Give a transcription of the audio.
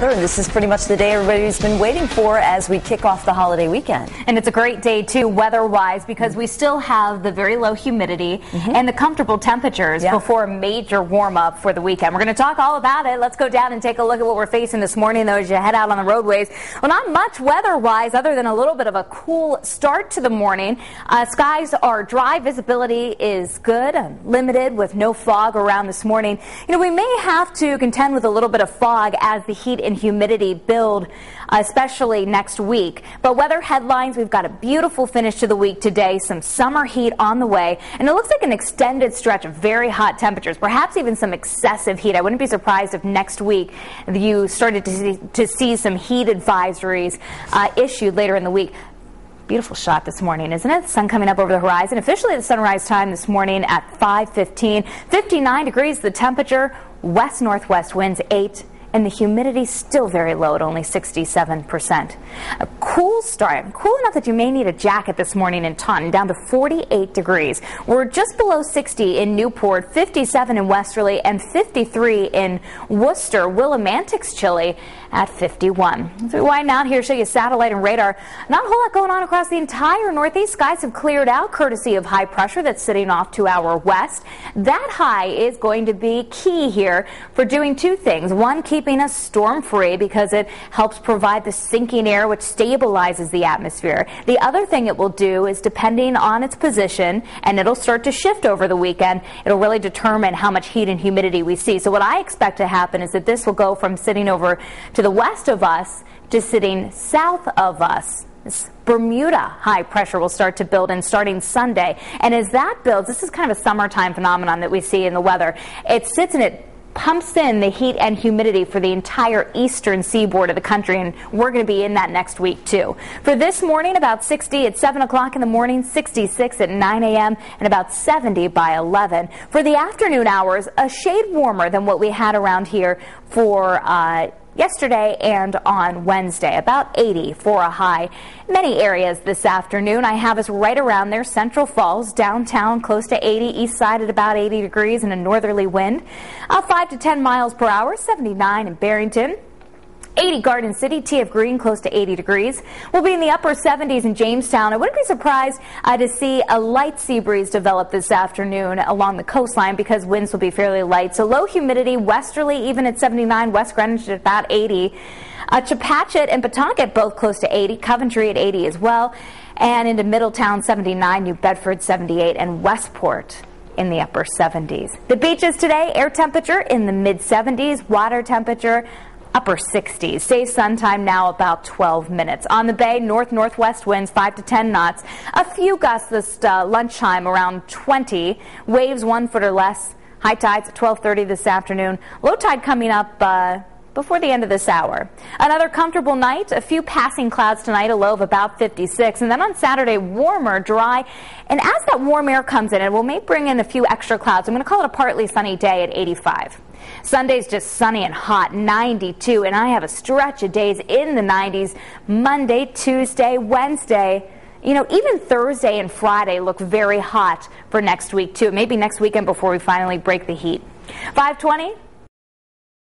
And this is pretty much the day everybody's been waiting for as we kick off the holiday weekend. And it's a great day, too, weather-wise, because we still have the very low humidity and the comfortable temperatures before a major warm-up for the weekend. We're going to talk all about it. Let's go down and take a look at what we're facing this morning, though, as you head out on the roadways. Well, not much weather-wise other than a little bit of a cool start to the morning. Skies are dry. Visibility is good and limited with no fog around this morning. You know, we may have to contend with a little bit of fog as the heat and humidity build, especially next week. But weather headlines, we've got a beautiful finish to the week today, some summer heat on the way, and it looks like an extended stretch of very hot temperatures, perhaps even some excessive heat. I wouldn't be surprised if next week you started to see some heat advisories issued later in the week. Beautiful shot this morning, isn't it? The sun coming up over the horizon. Officially the sunrise time this morning at 5:15. 59 degrees the temperature, west-northwest winds 8, and the humidity still very low at only 67%. A cool start, cool enough that you may need a jacket this morning in Taunton, down to 48 degrees. We're just below 60 in Newport, 57 in Westerly, and 53 in Worcester. Willimantic's chilly at 51. As we wind out here, show you satellite and radar. Not a whole lot going on across the entire northeast. Skies have cleared out courtesy of high pressure that's sitting off to our west. That high is going to be key here for doing two things. One, keeping us storm free because it helps provide the sinking air which stabilizes the atmosphere. The other thing it will do is, depending on its position, and it'll start to shift over the weekend, it'll really determine how much heat and humidity we see. So what I expect to happen is that this will go from sitting over to the west of us to sitting south of us. This Bermuda high pressure will start to build in starting Sunday. And as that builds, this is kind of a summertime phenomenon that we see in the weather. It sits and it pumps in the heat and humidity for the entire eastern seaboard of the country, and we're going to be in that next week too. For this morning, about 60 at 7 o'clock in the morning, 66 at 9 a.m., and about 70 by 11. For the afternoon hours, a shade warmer than what we had around here for yesterday and on Wednesday, about 80 for a high. Many areas this afternoon, I have us right around there. Central Falls, downtown close to 80, east side at about 80 degrees and a northerly wind. 5 to 10 miles per hour, 79 in Barrington. 80 Garden City, TF Green close to 80 degrees. We'll be in the upper 70s in Jamestown. I wouldn't be surprised to see a light sea breeze develop this afternoon along the coastline because winds will be fairly light. So low humidity, westerly even at 79, West Greenwich at about 80. Chepachet and Pawtucket both close to 80, Coventry at 80 as well. And into Middletown 79, New Bedford 78, and Westport in the upper 70s. The beaches today, air temperature in the mid 70s, water temperature upper 60s. Safe sun time now about 12 minutes. On the bay, north-northwest winds 5 to 10 knots. A few gusts this lunchtime around 20. Waves 1 foot or less. High tides at 12:30 this afternoon. Low tide coming up before the end of this hour. Another comfortable night. A few passing clouds tonight, a low of about 56. And then on Saturday, warmer, dry. And as that warm air comes in, we may bring in a few extra clouds. I'm going to call it a partly sunny day at 85. Sunday's just sunny and hot, 92, and I have a stretch of days in the 90s. Monday, Tuesday, Wednesday, you know, even Thursday and Friday look very hot for next week, too. Maybe next weekend before we finally break the heat. 5:20.